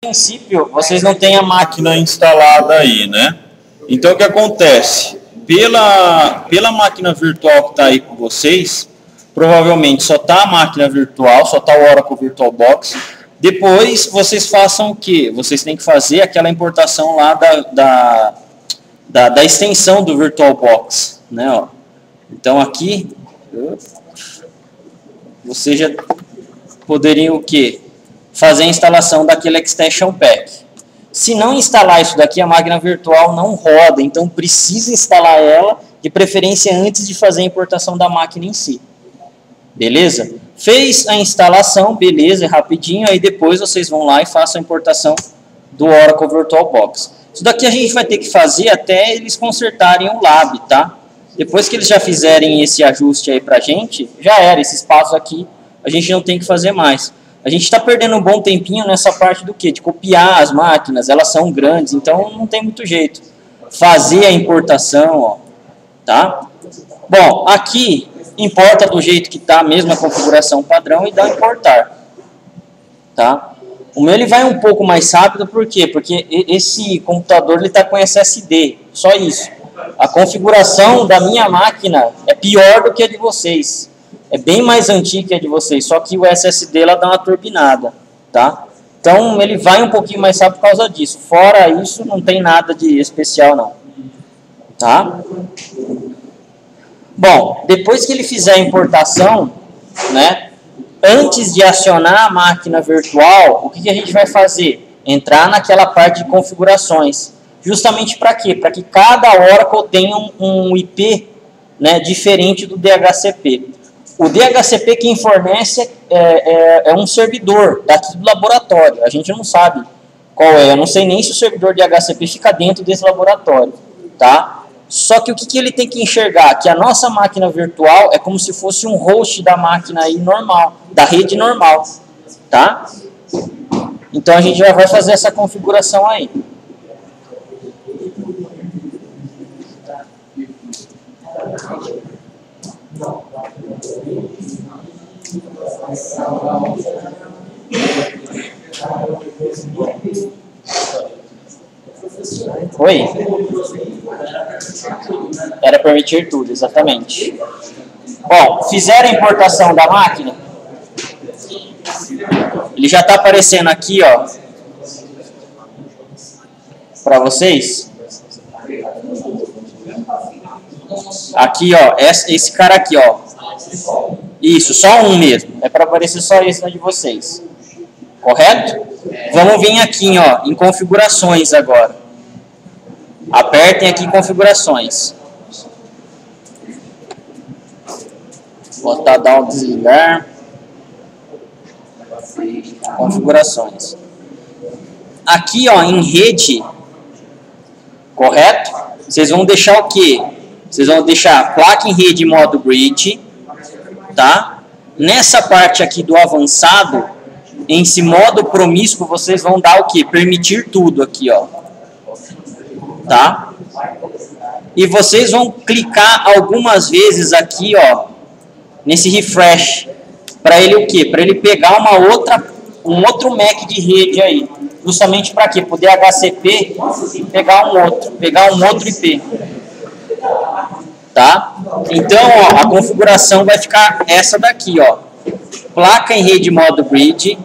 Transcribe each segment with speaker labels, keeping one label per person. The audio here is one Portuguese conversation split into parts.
Speaker 1: princípio, vocês não têm a máquina instalada aí, né? Então, o que acontece? Pela máquina virtual que está aí com vocês, provavelmente só está a máquina virtual, só está o Oracle VirtualBox. Depois, vocês façam o quê? Vocês têm que fazer aquela importação lá da extensão do VirtualBox, né? Ó. Então, aqui, vocês já poderiam o quê? Fazer a instalação daquele Extension Pack. Se não instalar isso daqui, a máquina virtual não roda, então precisa instalar ela, de preferência antes de fazer a importação da máquina em si. Beleza? Fez a instalação, beleza, é rapidinho, aí depois vocês vão lá e façam a importação do Oracle VirtualBox. Isso daqui a gente vai ter que fazer até eles consertarem o lab, tá? Depois que eles já fizerem esse ajuste aí pra gente, já era, esses passos aqui a gente não tem que fazer mais. A gente está perdendo um bom tempinho nessa parte do quê? De copiar as máquinas, elas são grandes, então não tem muito jeito. Fazer a importação, ó, tá? Bom, aqui importa do jeito que está, mesmo a configuração padrão, e dá importar, tá? O meu ele vai um pouco mais rápido, por quê? Porque esse computador ele está com SSD, só isso. A configuração da minha máquina é pior do que a de vocês. É bem mais antiga que a de vocês, só que o SSD ela dá uma turbinada, tá? Então ele vai um pouquinho mais rápido por causa disso. Fora isso, não tem nada de especial não, tá? Bom, depois que ele fizer a importação, né? Antes de acionar a máquina virtual, o que a gente vai fazer? Entrar naquela parte de configurações. Justamente para quê? Para que cada Oracle tenha um IP, né, diferente do DHCP. O DHCP quem fornece é um servidor daqui do laboratório. A gente não sabe qual é. Eu não sei nem se o servidor DHCP fica dentro desse laboratório, tá? Só que o que ele tem que enxergar? Que a nossa máquina virtual é como se fosse um host da máquina aí normal, da rede normal, tá? Então a gente já vai fazer essa configuração aí. Oi? Era permitir tudo, exatamente. Bom, fizeram a importação da máquina. Ele já está aparecendo aqui, ó, para vocês. Aqui, ó, esse cara aqui, ó. Isso, só um mesmo. É para aparecer só esse de vocês. Correto? Vamos vir aqui, ó, em configurações agora. Apertem aqui em configurações. Botar down, desligar. Configurações. Aqui, ó, em rede. Correto? Vocês vão deixar o quê? Vocês vão deixar placa em rede modo grid, tá? Nessa parte aqui do avançado, em esse modo promíscuo, vocês vão dar o quê? Permitir tudo aqui, ó. Tá? E vocês vão clicar algumas vezes aqui, ó, nesse refresh, para ele o quê? Para ele pegar um outro MAC de rede aí. Justamente para quê? Poder DHCP pegar um outro IP. Tá? Então, ó, a configuração vai ficar essa daqui, ó. Placa em rede modo grid,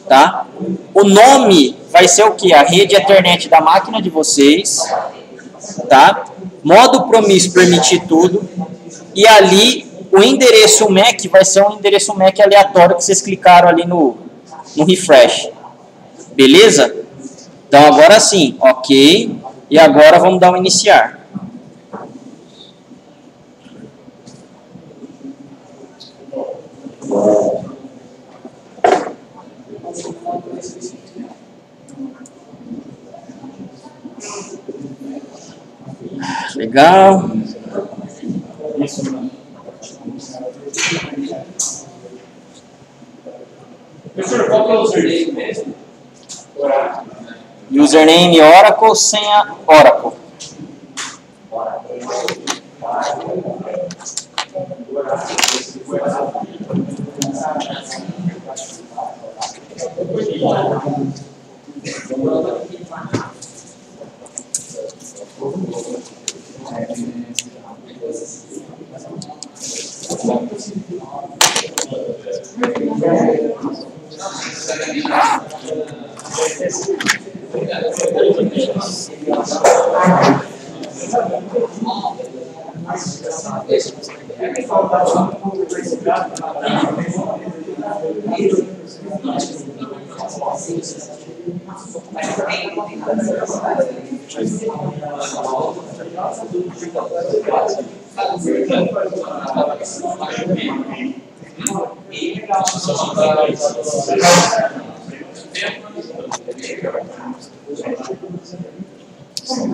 Speaker 1: tá? O nome vai ser o que? A rede Ethernet da máquina de vocês, tá? Modo promíscuo permitir tudo. E ali o endereço MAC vai ser um endereço MAC aleatório que vocês clicaram ali no refresh. Beleza? Então agora sim, ok. E agora vamos dar um iniciar. Legal.
Speaker 2: Professor, qual que é o username mesmo?
Speaker 1: Username Oracle, senha Oracle.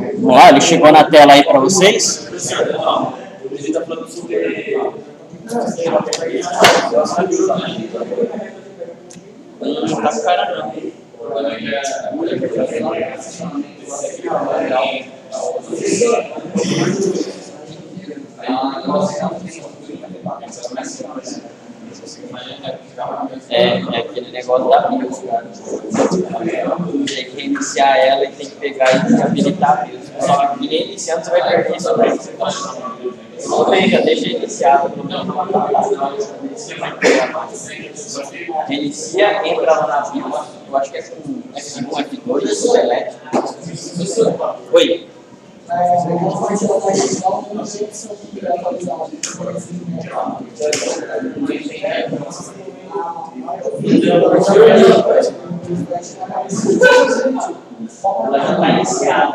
Speaker 1: Vamos lá, ele chegou na tela aí para vocês.
Speaker 2: Ele está falando sobre... Não está com cara, não.
Speaker 1: É aquele negócio da BIOS, cara. Tem que reiniciar ela e tem que pegar e habilitar a BIOS. Só que reiniciando você vai perder isso aí. Tudo bem, já deixa iniciado. Reinicia, entra lá na BIOS. Eu acho que é com F1, F2, Select. Oi. Ela já está iniciada.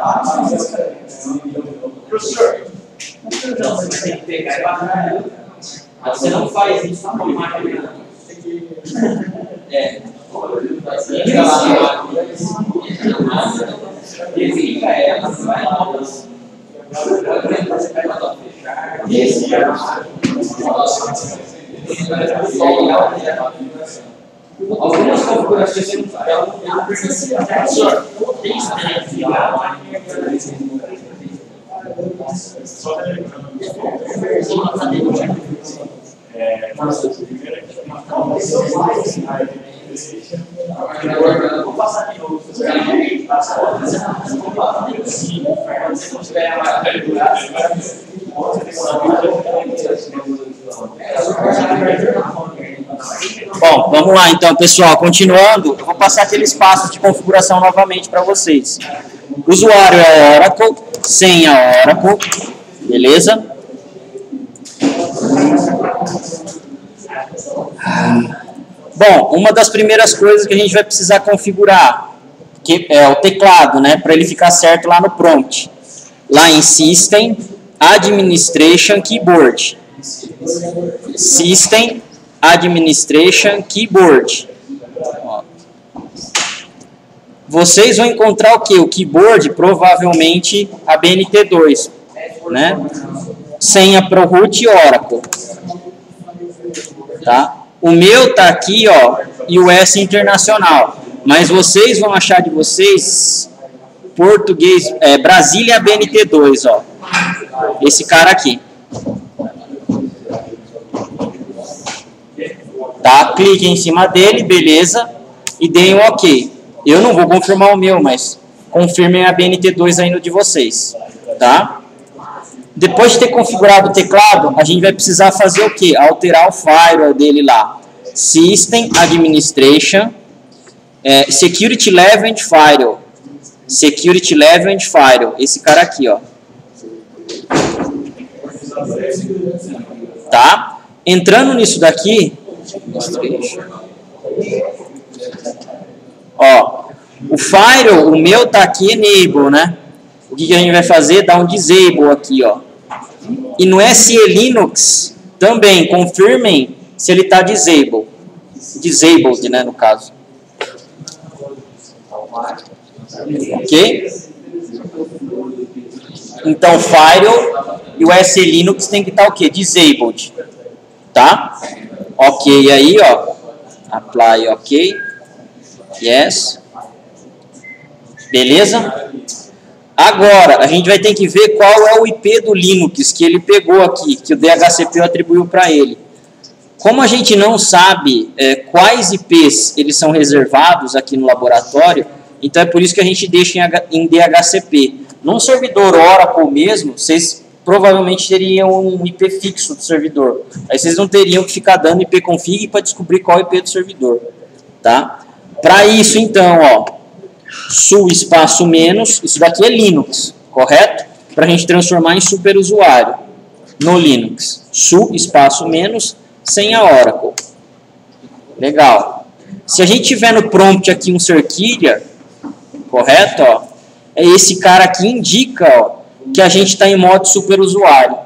Speaker 2: Professor,
Speaker 1: Então você tem que pegar e baixar ela. Mas você não faz isso com a máquina. Entra lá na máquina, desliga ela, vai lá. Algumas configurações você não vou passar de novo. Bom, vamos lá então, pessoal. Continuando, eu vou passar aqueles passos de configuração novamente para vocês. Usuário é Oracle, senha Oracle, beleza? Bom, uma das primeiras coisas que a gente vai precisar configurar, que é o teclado, né, para ele ficar certo lá no prompt. Lá em System, Administration, Keyboard. System, Administration, Keyboard. Ó. Vocês vão encontrar o que? O keyboard, provavelmente a BNT2, né? Senha para o root e Oracle. Tá? O meu tá aqui, ó, US Internacional. Mas vocês vão achar de vocês português, Brasília BNT2, ó. Esse cara aqui. Tá? Clique em cima dele, beleza. E deem um OK. Eu não vou confirmar o meu, mas confirmem a BNT2 aí no de vocês. Tá? Depois de ter configurado o teclado, a gente vai precisar fazer o quê? Alterar o firewall dele lá. System, Administration, Security Level and Firewall. Security Level and Firewall. Esse cara aqui, ó. Tá? Entrando nisso daqui, ó, o firewall, o meu tá aqui enable, né? O que a gente vai fazer? Dar um disable aqui, ó. E no SE Linux também confirmem se ele tá disabled, né, no caso. Ok? Então firewall e o SE Linux tem que estar o quê? Disabled. Tá? Ok aí, ó. Apply OK. Yes. Beleza? Agora, a gente vai ter que ver qual é o IP do Linux que ele pegou aqui, que o DHCP atribuiu para ele. Como a gente não sabe quais IPs eles são reservados aqui no laboratório, Então é por isso que a gente deixa em DHCP. Num servidor Oracle mesmo, vocês provavelmente teriam um IP fixo do servidor. Aí vocês não teriam que ficar dando ipconfig para descobrir qual é o IP do servidor. Tá? Para isso, então, ó, su espaço menos, isso daqui é Linux, correto? Para a gente transformar em superusuário no Linux. Su espaço menos, senha Oracle. Legal. Se a gente tiver no prompt aqui um Cerquilha, correto? Ó, é esse cara aqui indica, ó, que a gente está em modo superusuário.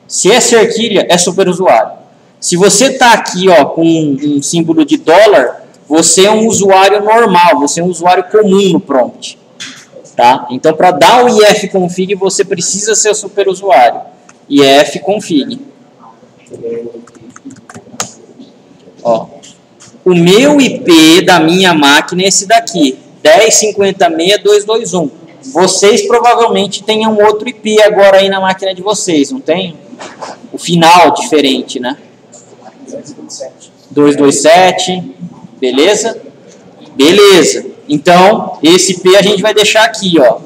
Speaker 1: Se é Cerquilha, é superusuário. Se você está aqui, ó, com um símbolo de dólar, você é um usuário normal, você é um usuário comum no prompt. Tá? Então, para dar o ifconfig, você precisa ser superusuário. ifconfig. Ó, o meu IP da minha máquina é esse daqui, 10.50.6.221. Vocês provavelmente tenham outro IP agora aí na máquina de vocês, não tem? O final diferente, né? 227, beleza? Beleza. Então, esse IP a gente vai deixar aqui, ó.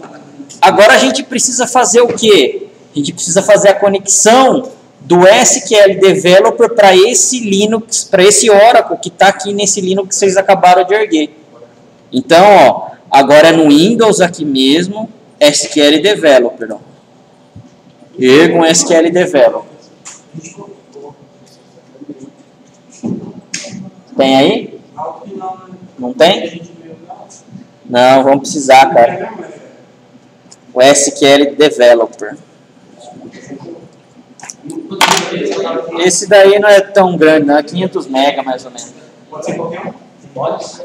Speaker 1: Agora a gente precisa fazer o quê? A gente precisa fazer a conexão do SQL Developer para esse Linux, para esse Oracle que está aqui nesse Linux que vocês acabaram de erguer. Então, ó, agora é no Windows aqui mesmo, SQL Developer. Ó. Ergo um SQL Developer. Tem aí? Não tem? Não, vamos precisar, cara. O SQL Developer. Esse daí não é tão grande, não. É 500 MB mais ou menos.
Speaker 2: Pode ser qualquer um? Pode.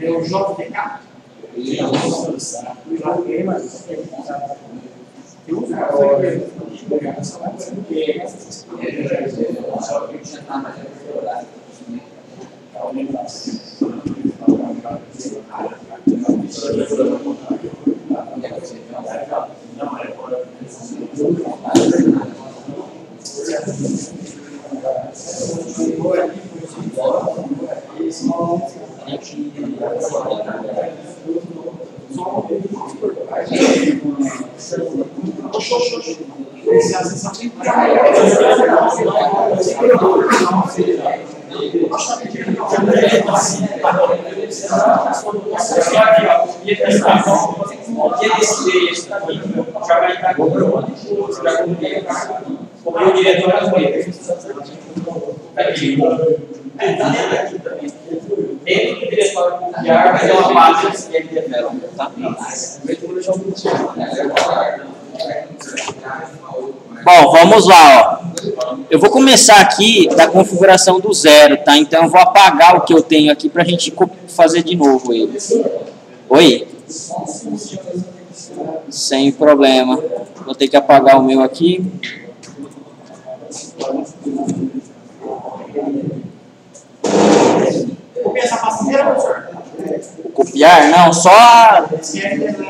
Speaker 2: É o JDK? Dentro do diretório copiar vai ter uma base SQL Developer, tá?
Speaker 1: Bom, vamos lá, ó. Eu vou começar aqui da configuração do zero, tá? Então eu vou apagar o que eu tenho aqui para a gente fazer de novo ele. Oi? Sem problema. Vou ter que apagar o meu aqui. Copiar? Não, só a... Tem dentro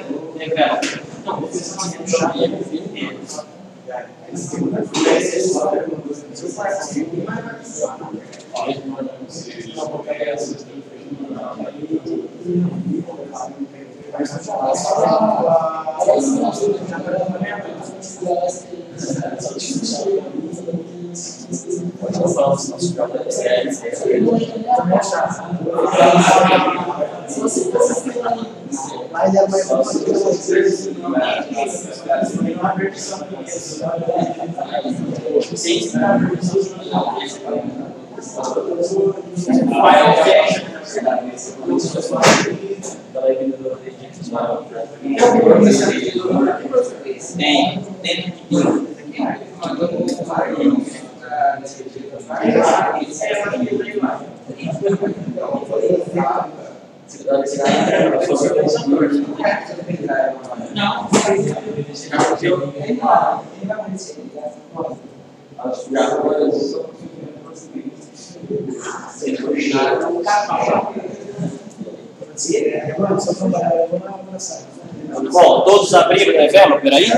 Speaker 1: Bom, todos abriram o developer aí?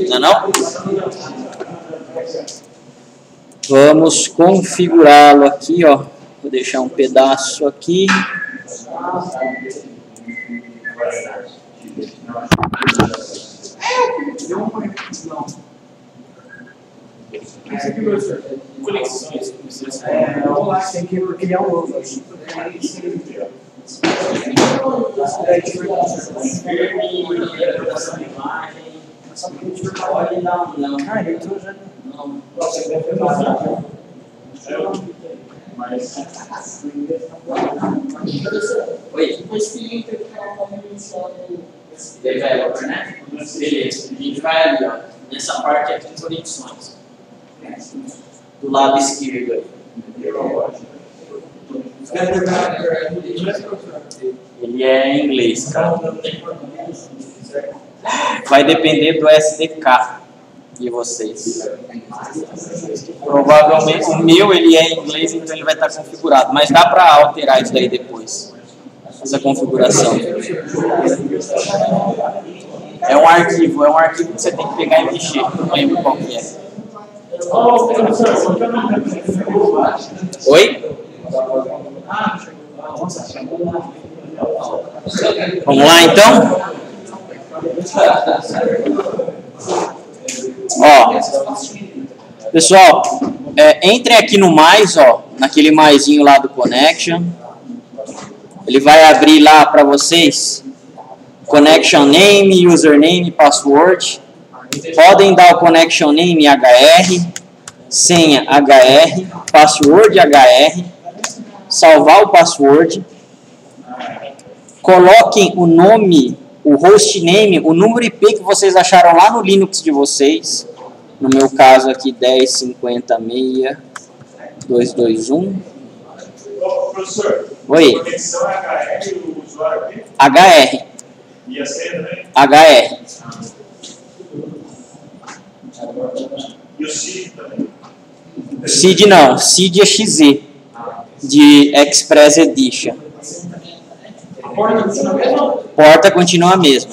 Speaker 1: Não, não? Vamos configurá-lo aqui, ó. Vou deixar um pedaço aqui.
Speaker 2: Conexões.
Speaker 3: Vamos lá, tem que criar um novo.
Speaker 2: Oi? Depois que entra developer, né? Beleza. A gente vai ali, ó, nessa parte aqui de conexões. Do lado esquerdo aí.
Speaker 1: Ele é em inglês, cara. Vai depender do SDK de vocês. Provavelmente o meu ele é em inglês, então ele vai estar configurado. Mas dá para alterar isso daí depois. Essa configuração. É um arquivo que você tem que pegar e mexer. Não lembro qual que é. Oi? Vamos lá então? Ó, pessoal, entrem aqui no mais, ó, naquele maisinho lá do Connection. Ele vai abrir lá para vocês Connection Name, Username, Password. Podem dar o Connection Name HR, senha HR, Password HR, salvar o password. Coloquem o nome, o hostname, o número IP que vocês acharam lá no Linux de vocês. No meu caso aqui, 10.50.6.221.
Speaker 4: Professor,
Speaker 1: Oi.
Speaker 4: a conexão é HR e o usuário aqui?
Speaker 1: HR.
Speaker 4: E a senha também?
Speaker 1: HR.
Speaker 4: E o CID também?
Speaker 1: CID não, CID é XZ, de Express Edition.
Speaker 2: A porta continua mesmo?
Speaker 1: Porta continua a mesma.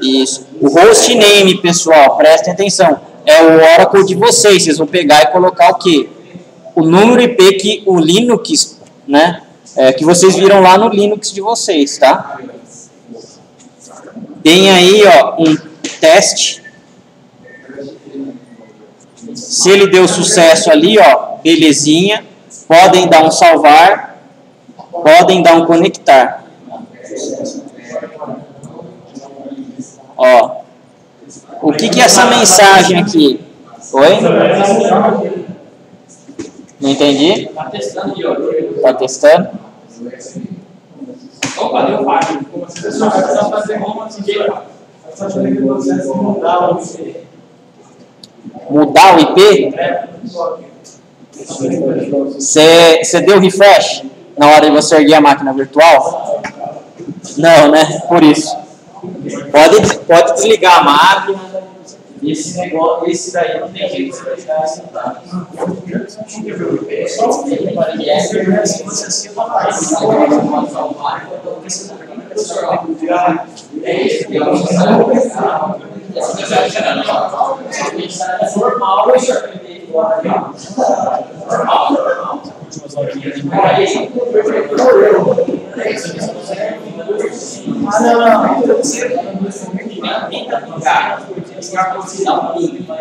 Speaker 1: Isso. O hostname, pessoal, prestem atenção, é o Oracle de vocês. Vocês vão pegar e colocar o quê? O número IP que o Linux, né, que vocês viram lá no Linux de vocês, tá? Tem aí, ó, um teste. Se ele deu sucesso ali, ó, belezinha. Podem dar um salvar, podem dar um conectar. Ó, o que é essa mensagem aqui? Oi? Não entendi?
Speaker 2: Tá testando aqui, ó.
Speaker 1: Tá testando?
Speaker 2: Opa, deu falha. Você só precisa fazer uma assim,
Speaker 1: Mudar o IP? Você deu refresh na hora de você erguer a máquina virtual? Não, né? Por isso. Pode desligar a máquina.
Speaker 2: Esse negócio, esse daí não tem jeito de você deixar assim, tá?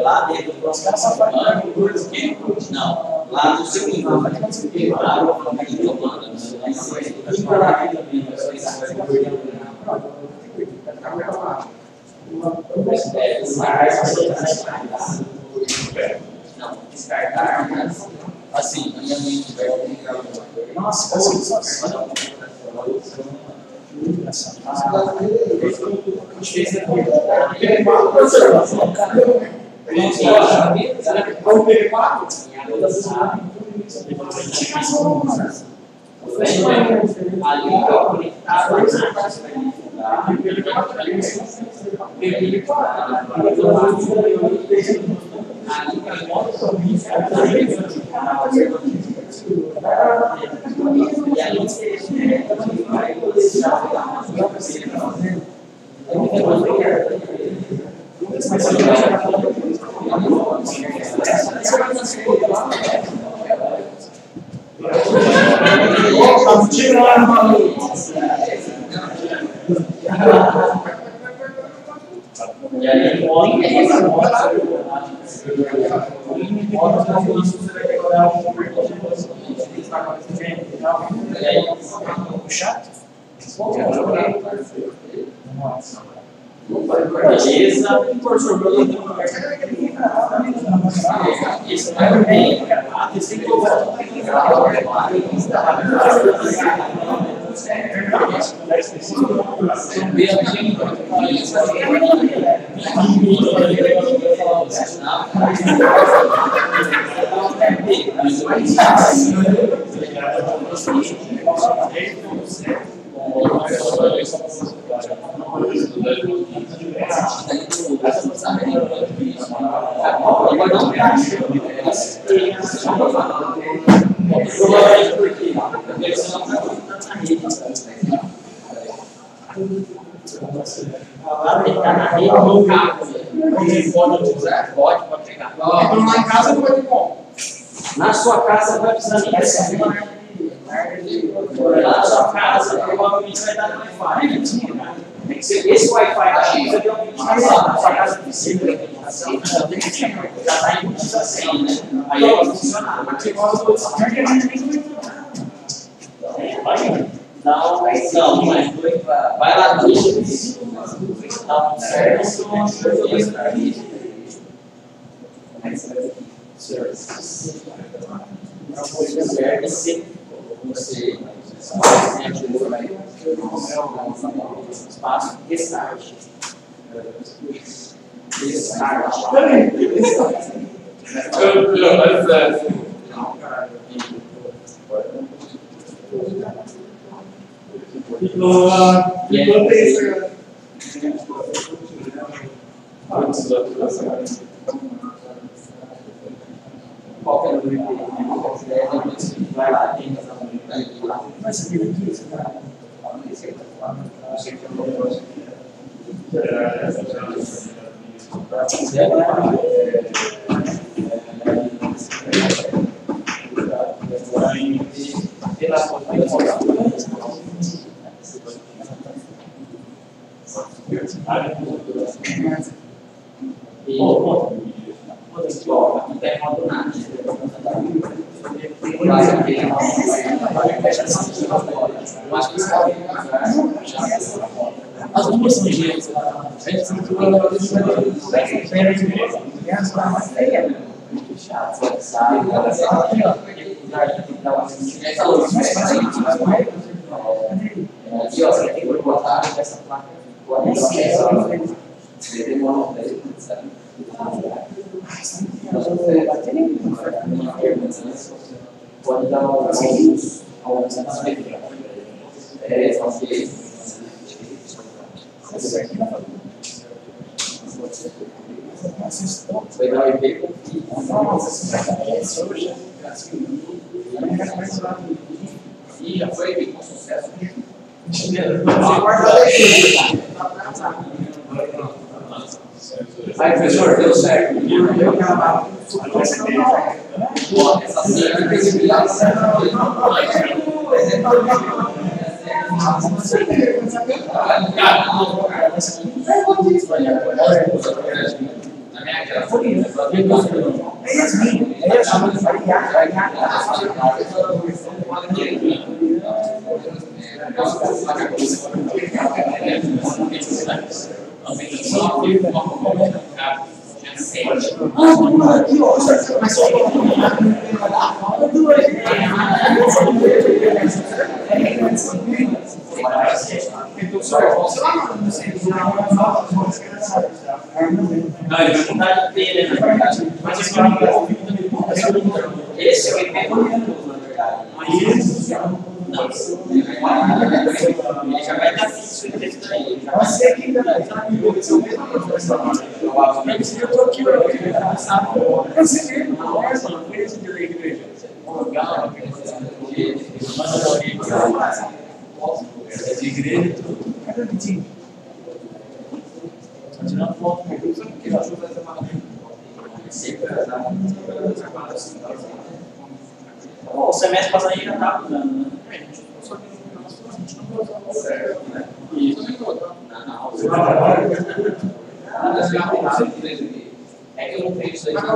Speaker 2: Lá dentro do processo, não, lá no seu nível, não, descartar, mas assim, a minha mente vai nossa, E aí você vai deixar e aí podem
Speaker 3: Chato?
Speaker 2: beleza, isso vai bem. Pode pegar.
Speaker 3: Então lá em casa não vai ter como.
Speaker 2: Na sua casa vai precisar de internet. Lá na sua casa provavelmente vai dar no Wi-Fi. Esse Wi-Fi aqui já tem uma limitação. Na sua casa precisa de limitação. Já está em utilização, né? Aí vai funcionar. Não, mas vai lá, deixa isso. Dá um certo. Service. Você espaço restart. Qualquer número vai lá, tem vai subir aqui, aqui tem modo nada. Eu acho que isso as duas são gêmeas. A gente cintura na hora de aqui, ó, você tem que botar essa placa. Você demora um tempo, sabe? Pode dar alguns vai dar um EP com e já foi com sucesso. Aí, professor, deu certo. Essa cena tem que virar na minha casa. Não, ele vai mudar de telha, na verdade. Mas esse é o IP na verdade. Não, ele já vai estar fixo em texto daí.
Speaker 3: Você aqui ainda não está me seu mesmo professor. Eu estou aqui, eu sabe? Você mesmo, não foi esse de igreja.
Speaker 2: É de igreja e tudo. Cadê o Vitinho? Tá tirando foto com ele, porque eu acho que vai ser uma. O semestre passado a gente já estava usando, né? Só que a gente não usava certo, né? Isso também não. É que eu não tenho isso aí. Eu já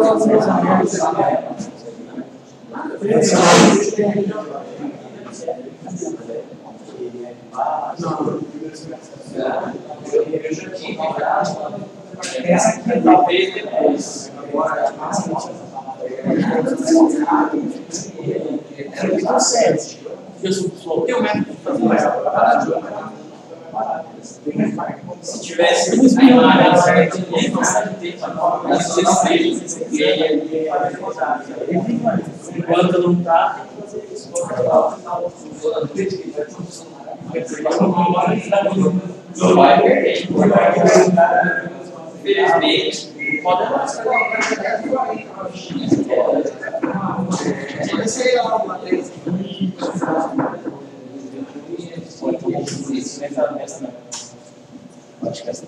Speaker 2: tive essa aqui talvez depois. Agora, era muito sério. Eu sou o método se tivesse a imagem certa, enquanto não está, não vai perder. Infelizmente, pode acho que essa é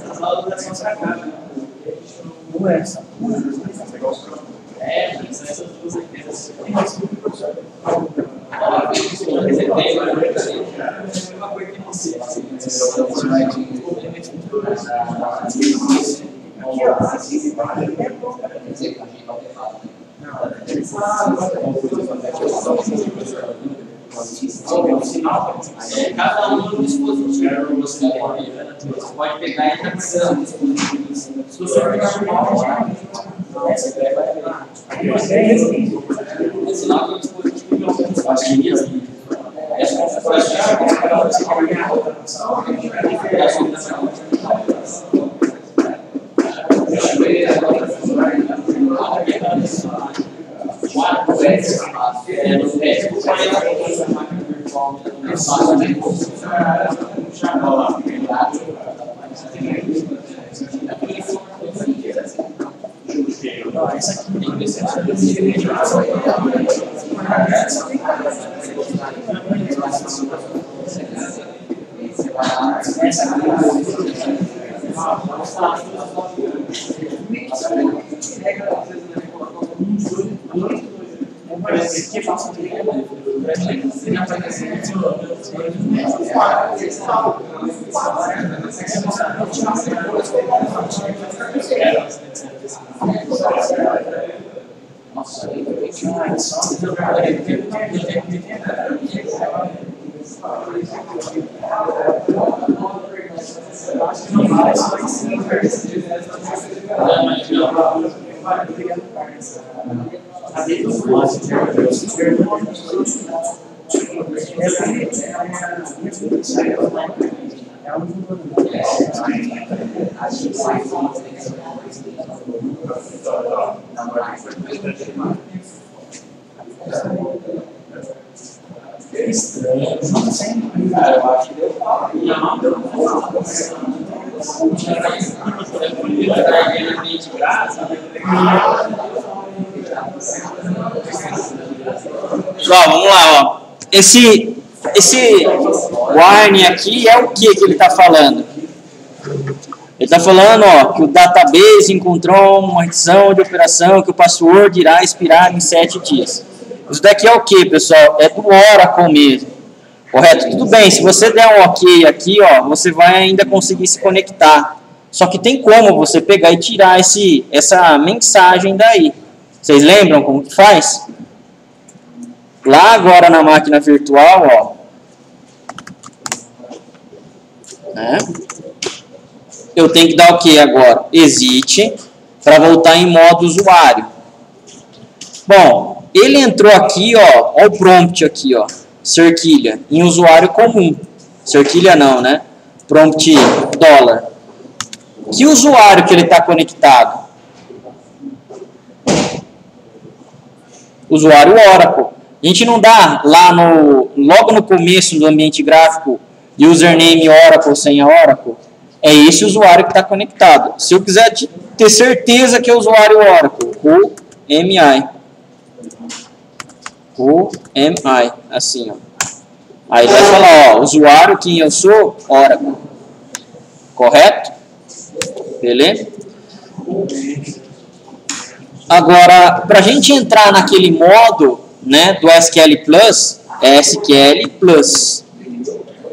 Speaker 2: As aulas são pra cá, né? Não é essa. É, são essas duas aqui. Uma coisa que não sei. Cada um no dispositivo você pode pegar e entrar no dispositivo. Se você pegar o sinal que o dispositivo não tem baterias.
Speaker 1: Pessoal, vamos lá, ó. Esse warning aqui é o que ele está falando? Ele está falando, ó, que o database encontrou uma restrição de operação que o password irá expirar em 7 dias. Isso daqui é o que, pessoal? É do Oracle mesmo. Correto? Tudo bem, se você der um ok aqui, ó, você vai ainda conseguir se conectar. Só que tem como você pegar e tirar essa mensagem daí. Vocês lembram como que faz? Lá agora na máquina virtual, ó, né? Eu tenho que dar o que agora? Exit, para voltar em modo usuário. Bom, ele entrou aqui, ó, o prompt aqui, ó, cerquilha, em usuário comum. Cerquilha não, né? Prompt $. Que usuário que ele está conectado? Usuário Oracle. A gente não dá lá logo no começo do ambiente gráfico username Oracle, senha Oracle. É esse usuário que está conectado. Se eu quiser ter certeza que é o usuário Oracle, o MI, assim, ó. Aí vai falar, ó, usuário, quem eu sou? Oracle. Correto? Beleza? Agora, para a gente entrar naquele modo, né, do SQL Plus, é SQL Plus,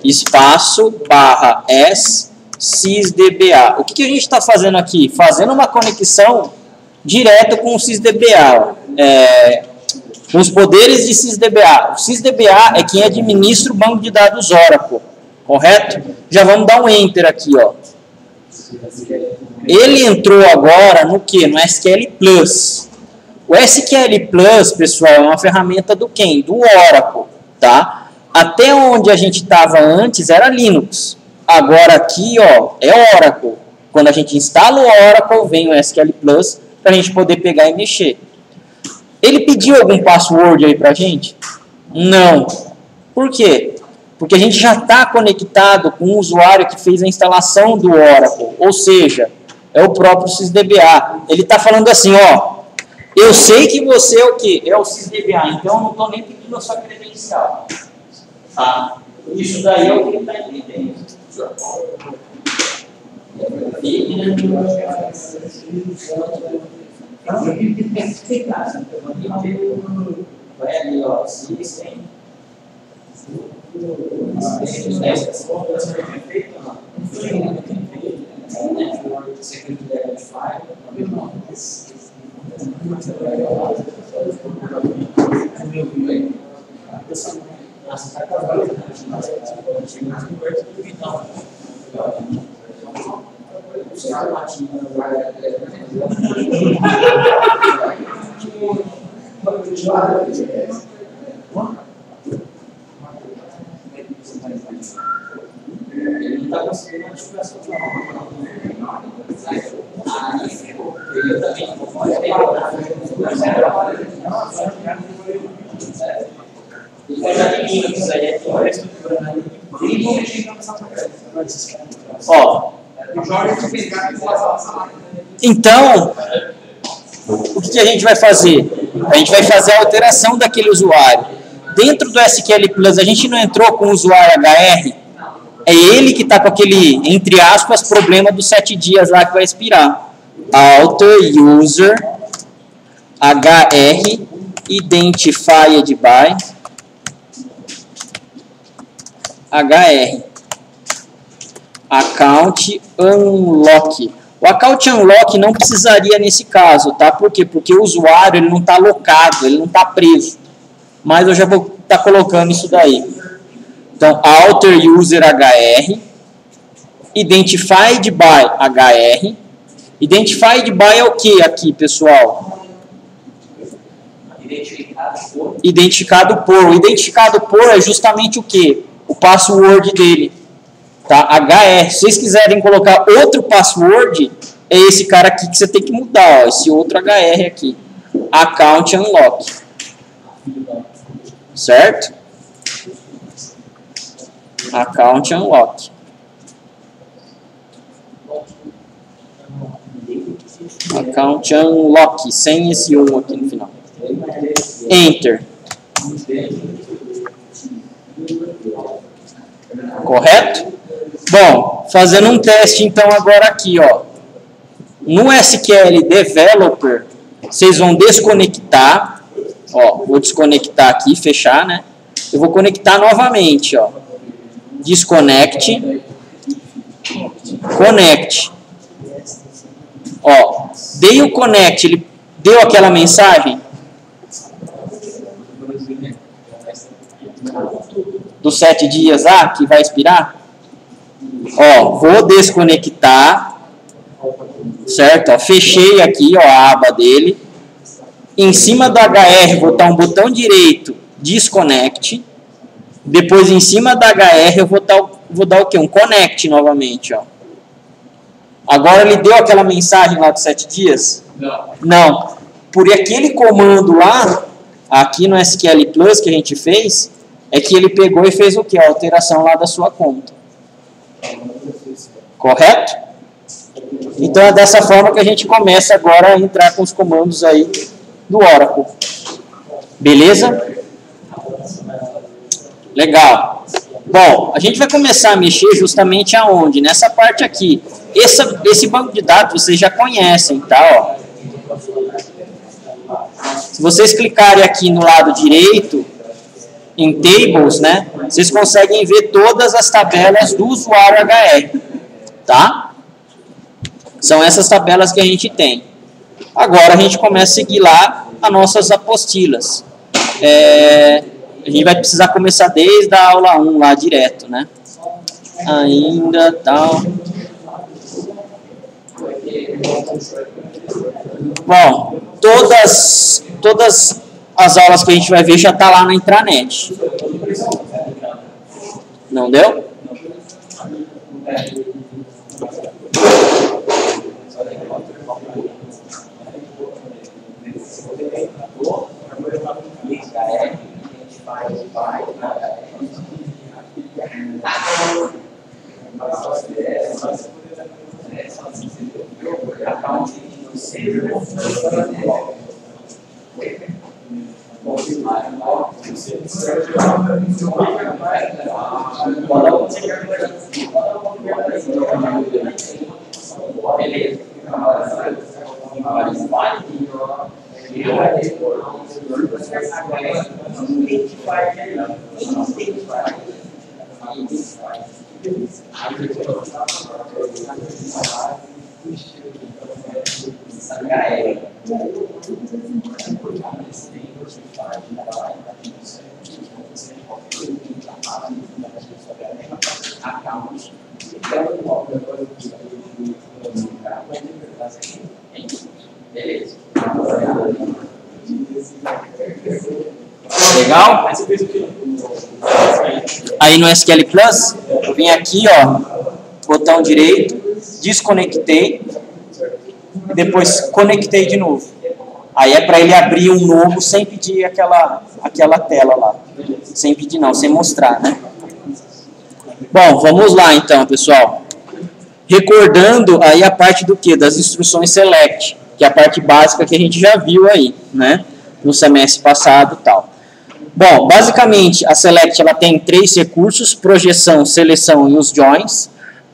Speaker 1: espaço, barra S, sysdba. O que a gente está fazendo aqui? Fazendo uma conexão direta com o sysdba, com os poderes de sysdba. O sysdba é quem administra o banco de dados Oracle, correto? Já vamos dar um Enter aqui, ó. Ele entrou agora no que? No SQL Plus. O SQL Plus, pessoal, é uma ferramenta do quem? Do Oracle, tá? Até onde a gente estava antes era Linux. Agora aqui, ó, é Oracle. Quando a gente instala o Oracle, vem o SQL Plus para a gente poder pegar e mexer. Ele pediu algum password aí para a gente? Não. Por quê? Porque a gente já está conectado com o usuário que fez a instalação do Oracle. Ou seja, é o próprio sysdba. Ele está falando assim, ó, eu sei que você é o quê? É o sysdba, então eu não estou nem pedindo a sua credencial. Tá? Isso daí é o que ele está entendendo.
Speaker 2: Vai ali, ó, system. Security level 5. Ele não está conseguindo uma divulgação de ele também não pode ter isso aí é
Speaker 1: Ó, então, o que a gente vai fazer? A gente vai fazer a alteração daquele usuário. Dentro do SQL Plus, a gente não entrou com o usuário HR, é ele que está com aquele, entre aspas, problema dos 7 dias lá que vai expirar. Alter user HR identified by HR account unlock. O account unlock não precisaria nesse caso, tá? Por quê? Porque o usuário ele não está locado, ele não está preso. Mas eu já vou estar colocando isso daí. Então, alter user HR, identified by HR. Identified by é o que aqui, pessoal? Identificado por. O identificado por é justamente o que? O password dele. Tá? HR. Se vocês quiserem colocar outro password, é esse cara aqui que você tem que mudar. Ó, esse outro HR aqui. Account unlock. Certo? Account unlock. Account unlock, sem esse 1 aqui no final. Enter. Correto? Bom, fazendo um teste então agora aqui, ó. No SQL Developer, vocês vão desconectar. Ó, vou desconectar aqui, fechar, né? Eu vou conectar novamente, ó. Disconnect. Connect. Ó, dei o connect, ele deu aquela mensagem dos 7 dias lá, que vai expirar. Ó, vou desconectar, certo? Ó, fechei aqui, ó, a aba dele. Em cima do HR, vou botar um botão direito, Disconnect. Depois, em cima da HR, eu vou dar o quê? Um Connect novamente, ó. Agora, ele deu aquela mensagem lá dos 7 dias? Não. Por aquele comando lá, aqui no SQL Plus que a gente fez, é que ele pegou e fez o quê? A alteração lá da sua conta. Correto? Então, é dessa forma que a gente começa agora a entrar com os comandos aí do Oracle. Beleza? Legal. Bom, a gente vai começar a mexer justamente aonde? Nessa parte aqui. Esse banco de dados vocês já conhecem, tá? Ó. Se vocês clicarem aqui no lado direito, em Tables, né? Vocês conseguem ver todas as tabelas do usuário HR, tá? São essas tabelas que a gente tem. Agora a gente começa a seguir lá as nossas apostilas. A gente vai precisar começar desde a aula 1 lá direto, né? Ainda tal. Bom, todas as aulas que a gente vai ver já tá lá na intranet. Não deu?
Speaker 2: Beleza. Agora vai aqui, ó. Ele vai ter beleza.
Speaker 1: Legal? Aí no SQL Plus, eu vim aqui, ó, botão direito, desconectei e depois conectei de novo. Aí é para ele abrir um novo sem pedir aquela tela lá. Sem pedir não, sem mostrar, né? Bom, vamos lá então, pessoal. Recordando aí a parte do que? Das instruções select, que é a parte básica que a gente já viu aí, né? No semestre passado e tal. Bom, basicamente a select ela tem 3 recursos: projeção, seleção e os joins.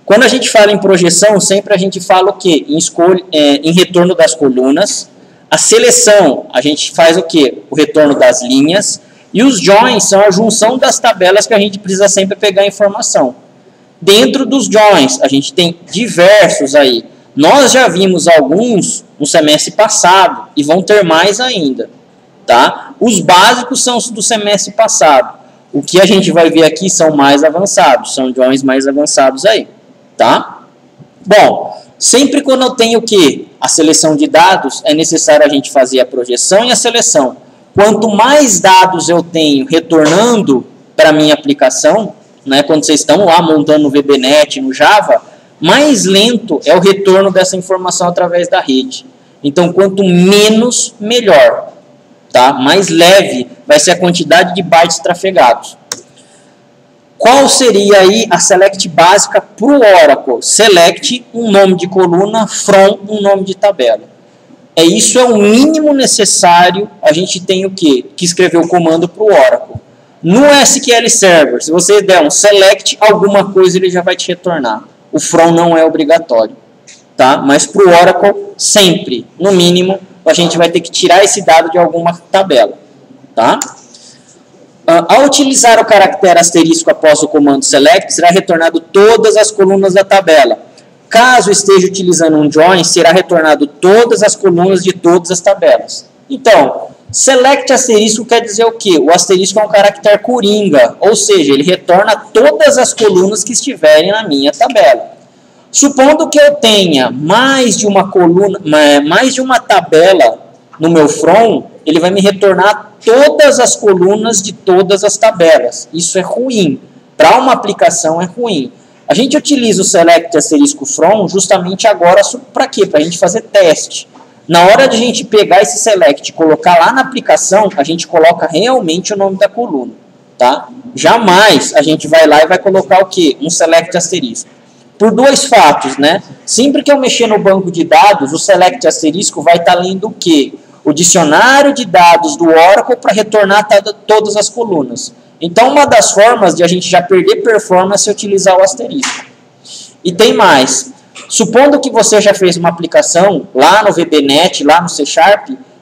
Speaker 1: Quando a gente fala em projeção, sempre a gente fala o quê? Em retorno das colunas. A seleção, a gente faz o quê? O retorno das linhas. E os joins são a junção das tabelas que a gente precisa sempre pegar a informação. Dentro dos joins, a gente tem diversos aí. Nós já vimos alguns no semestre passado e vão ter mais ainda, tá? Os básicos são os do semestre passado. O que a gente vai ver aqui são mais avançados, são joins mais avançados aí, tá? Bom, sempre quando eu tenho o quê? A seleção de dados, é necessário a gente fazer a projeção e a seleção. Quanto mais dados eu tenho retornando para a minha aplicação, né, quando vocês estão lá montando no VBNet, no Java, mais lento é o retorno dessa informação através da rede. Então, quanto menos, melhor. Tá? Mais leve vai ser a quantidade de bytes trafegados. Qual seria aí a select básica para o Oracle? Select um nome de coluna, from um nome de tabela. Isso é o mínimo necessário. A gente tem o quê? Que escrever o comando para o Oracle. No SQL Server, se você der um select alguma coisa, ele já vai te retornar. O from não é obrigatório. Tá? Mas para o Oracle, sempre, no mínimo, a gente vai ter que tirar esse dado de alguma tabela. Tá? Ao utilizar o caractere asterisco após o comando select, será retornado todas as colunas da tabela. Caso esteja utilizando um join, será retornado todas as colunas de todas as tabelas. Então, select asterisco quer dizer o quê? O asterisco é um caractere coringa, ou seja, ele retorna todas as colunas que estiverem na minha tabela. Supondo que eu tenha mais de uma coluna, mais de uma tabela no meu from, ele vai me retornar todas as colunas de todas as tabelas. Isso é ruim. Para uma aplicação é ruim. A gente utiliza o select asterisco from justamente agora para quê? Para a gente fazer teste. Na hora de a gente pegar esse select e colocar lá na aplicação, a gente coloca realmente o nome da coluna. Tá? Jamais a gente vai lá e vai colocar o quê? Um select asterisco. Por 2 fatos, né? Sempre que eu mexer no banco de dados, o select asterisco vai estar lendo o quê? O dicionário de dados do Oracle para retornar todas as colunas. Então, uma das formas de a gente já perder performance é utilizar o asterisco. E tem mais. Supondo que você já fez uma aplicação lá no VBNet, lá no C#,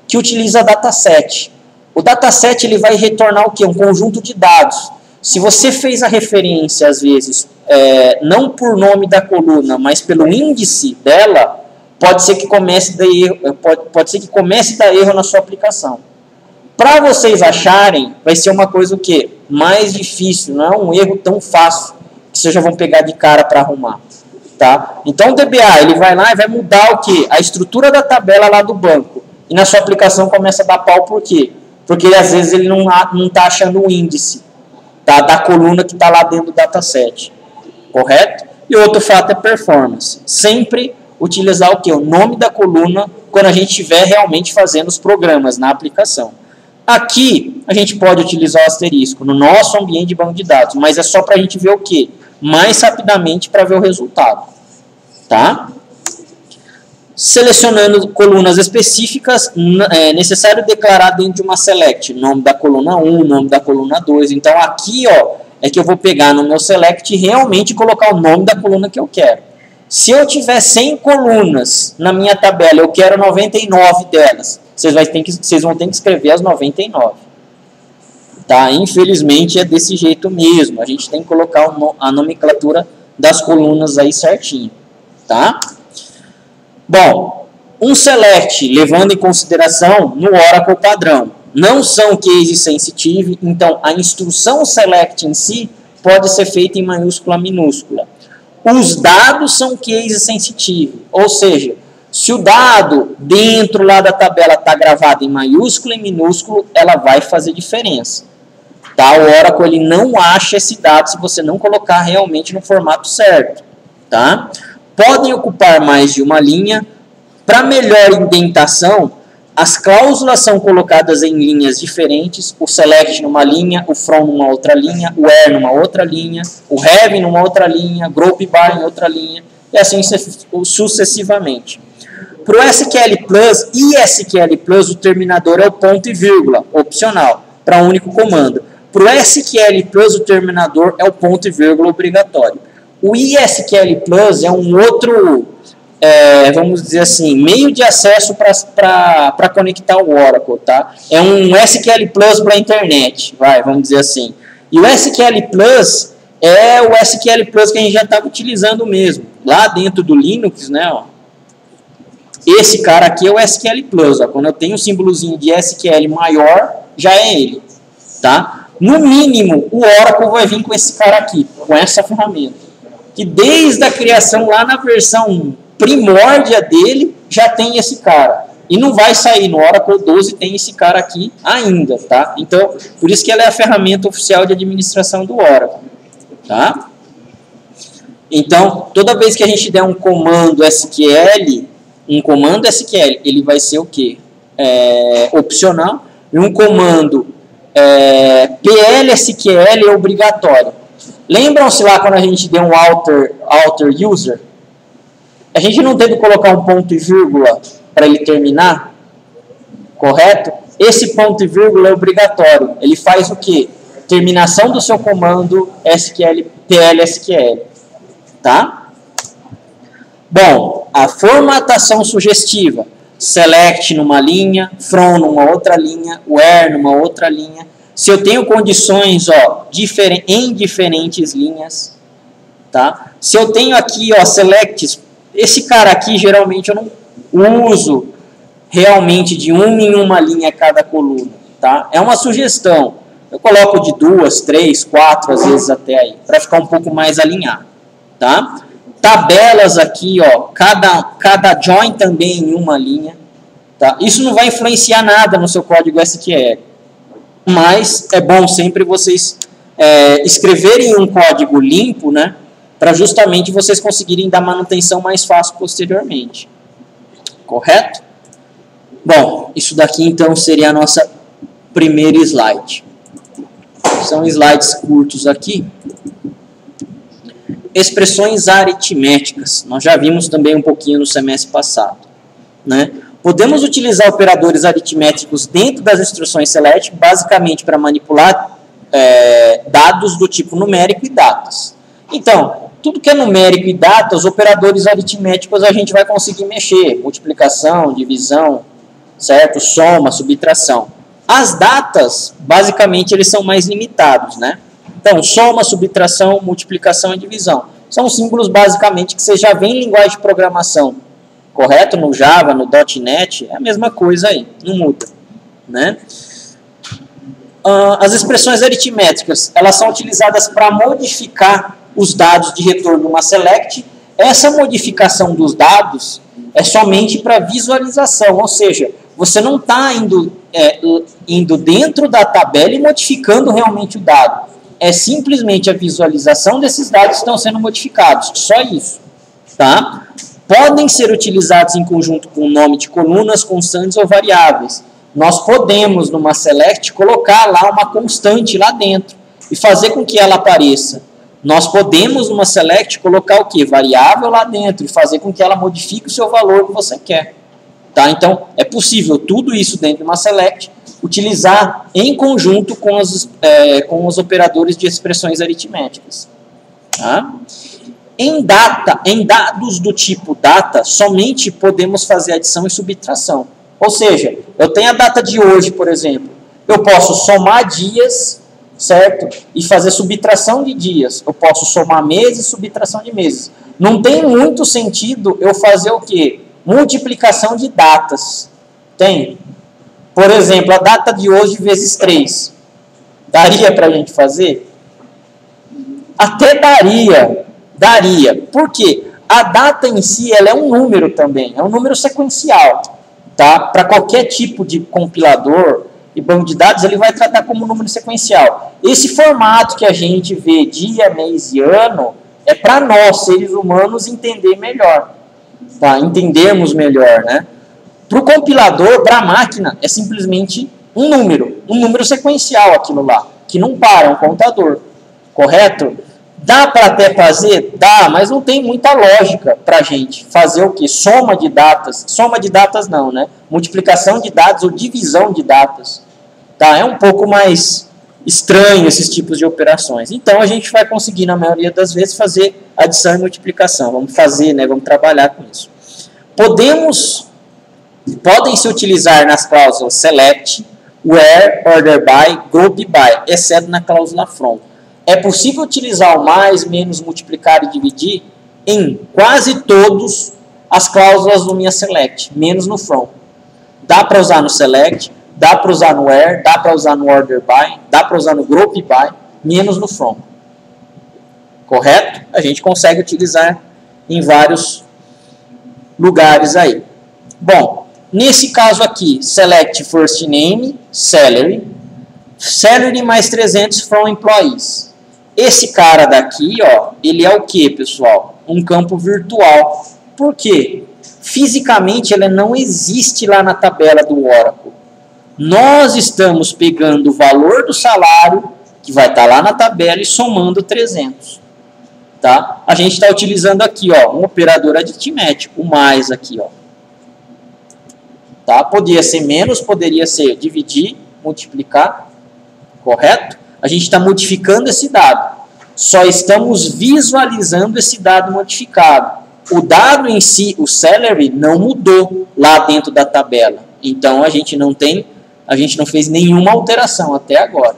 Speaker 1: que utiliza dataset. O dataset ele vai retornar o quê? Um conjunto de dados. Se você fez a referência, às vezes, não por nome da coluna, mas pelo índice dela, pode ser que comece a dar erro na sua aplicação. Para vocês acharem, vai ser uma coisa o quê? Mais difícil, não é um erro tão fácil que vocês já vão pegar de cara para arrumar. Tá? Então o DBA ele vai lá e vai mudar o quê? A estrutura da tabela lá do banco. E na sua aplicação começa a dar pau por quê? Porque às vezes ele não está achando o índice, tá? Da coluna que está lá dentro do dataset. Correto? E outro fato é performance. Sempre utilizar o quê? O nome da coluna quando a gente estiver realmente fazendo os programas na aplicação. Aqui, a gente pode utilizar o asterisco no nosso ambiente de banco de dados, mas é só para a gente ver o quê? Mais rapidamente para ver o resultado. Tá? Selecionando colunas específicas, é necessário declarar dentro de uma select, nome da coluna 1, nome da coluna 2. Então, aqui, ó, é que eu vou pegar no meu select e realmente colocar o nome da coluna que eu quero. Se eu tiver 100 colunas na minha tabela, eu quero 99 delas. Vocês vão ter que escrever as 99. Tá? Infelizmente é desse jeito mesmo. A gente tem que colocar a nomenclatura das colunas aí certinho. Tá? Bom, um select, levando em consideração no Oracle padrão, não são case sensitive, então a instrução select em si pode ser feita em maiúscula minúscula. Os dados são case sensitive, ou seja, se o dado dentro lá da tabela está gravado em maiúsculo e minúsculo, ela vai fazer diferença. Tá? O Oracle ele não acha esse dado se você não colocar realmente no formato certo. Tá? Podem ocupar mais de uma linha. Para melhor indentação, as cláusulas são colocadas em linhas diferentes, o select numa linha, o from numa outra linha, o where numa outra linha, o have numa outra linha, group by em outra linha, e assim sucessivamente. Para o SQL Plus e SQL Plus, o terminador é o ponto e vírgula, opcional, para um único comando. Para o SQL Plus, o terminador é o ponto e vírgula obrigatório. O ISQL Plus é um outro, vamos dizer assim, meio de acesso para conectar o Oracle, tá? É um SQL Plus para a internet, vamos dizer assim. E o SQL Plus é o SQL Plus que a gente já estava utilizando mesmo. Lá dentro do Linux, né, ó, esse cara aqui é o SQL Plus. Ó, quando eu tenho um símbolozinho de SQL maior, já é ele, tá? No mínimo, o Oracle vai vir com esse cara aqui, com essa ferramenta. Que desde a criação lá na versão primórdia dele, já tem esse cara. E não vai sair, no Oracle 12 tem esse cara aqui ainda, tá? Então, por isso que ela é a ferramenta oficial de administração do Oracle, tá? Então, toda vez que a gente der um comando SQL, ele vai ser o quê? Opcional. E um comando PLSQL é obrigatório. Lembram-se lá quando a gente deu um alter user? A gente não teve que colocar um ponto e vírgula para ele terminar? Correto? Esse ponto e vírgula é obrigatório. Ele faz o quê? Terminação do seu comando PLSQL. Tá? Bom, a formatação sugestiva. Select numa linha, from numa outra linha, where numa outra linha. Se eu tenho condições, ó, em diferentes linhas, tá? Se eu tenho aqui, ó, selects, esse cara aqui geralmente eu não uso realmente de uma em uma linha cada coluna, tá? É uma sugestão. Eu coloco de 2, 3, 4, às vezes até aí, para ficar um pouco mais alinhado, tá? Tabelas aqui, ó, cada join também em uma linha, tá? Isso não vai influenciar nada no seu código SQL. Mas é bom sempre vocês escreverem um código limpo, né, para justamente vocês conseguirem dar manutenção mais fácil posteriormente. Correto? Bom, isso daqui então seria a nossa primeira slide. São slides curtos aqui. Expressões aritméticas. Nós já vimos também um pouquinho no semestre passado, né? Podemos utilizar operadores aritméticos dentro das instruções select, basicamente para manipular dados do tipo numérico e datas. Então, tudo que é numérico e datas, operadores aritméticos a gente vai conseguir mexer. Multiplicação, divisão, certo? Soma, subtração. As datas, basicamente, eles são mais limitados, né? Então, soma, subtração, multiplicação e divisão. São símbolos, basicamente, que você já vê em linguagem de programação. Correto? No Java, no .NET, é a mesma coisa aí, não muda, né? As expressões aritméticas, elas são utilizadas para modificar os dados de retorno de uma select. Essa modificação dos dados é somente para visualização, ou seja, você não está indo dentro da tabela e modificando realmente o dado. É simplesmente a visualização desses dados que estão sendo modificados, só isso, tá? Podem ser utilizados em conjunto com o nome de colunas, constantes ou variáveis. Nós podemos, numa select, colocar lá uma constante lá dentro e fazer com que ela apareça. Nós podemos, numa select, colocar o quê? Variável lá dentro e fazer com que ela modifique o seu valor que você quer. Tá? Então, é possível tudo isso dentro de uma select, utilizar em conjunto com os operadores de expressões aritméticas. Tá? Em dados do tipo data, somente podemos fazer adição e subtração. Ou seja, eu tenho a data de hoje, por exemplo. Eu posso somar dias, certo? E fazer subtração de dias. Eu posso somar meses e subtração de meses. Não tem muito sentido eu fazer o quê? Multiplicação de datas. Tem? Por exemplo, a data de hoje vezes 3. Daria para a gente fazer? Até daria. Por quê? A data em si ela é um número também. É um número sequencial. Tá? Para qualquer tipo de compilador e banco de dados, ele vai tratar como número sequencial. Esse formato que a gente vê dia, mês e ano é para nós, seres humanos, entender melhor. Tá? Entendermos melhor, né? Para o compilador, para a máquina, é simplesmente um número sequencial aquilo lá, que não para, é um contador, correto? Dá para até fazer? Dá, mas não tem muita lógica para a gente fazer o quê? Soma de datas não, né? Multiplicação de dados ou divisão de datas. Tá? É um pouco mais estranho esses tipos de operações. Então, a gente vai conseguir, na maioria das vezes, fazer adição e multiplicação. Vamos fazer, né? Vamos trabalhar com isso. Podem se utilizar nas cláusulas select, where, order by, group by, exceto na cláusula from. É possível utilizar o mais, menos, multiplicar e dividir em quase todas as cláusulas do minha select, menos no from. Dá para usar no select, dá para usar no where, dá para usar no order by, dá para usar no group by, menos no from. Correto? A gente consegue utilizar em vários lugares aí. Bom, nesse caso aqui, select first name, salary mais 300 from employees. Esse cara daqui, ó, ele é o que, pessoal? Um campo virtual. Por quê? Fisicamente, ele não existe lá na tabela do Oracle. Nós estamos pegando o valor do salário, que vai estar lá na tabela, e somando 300. Tá? A gente está utilizando aqui, ó, um operador aritmético, o mais aqui, ó. Tá? Poderia ser menos, poderia ser dividir, multiplicar, correto? A gente está modificando esse dado. Só estamos visualizando esse dado modificado. O dado em si, o salary, não mudou lá dentro da tabela. Então, a gente não fez nenhuma alteração até agora.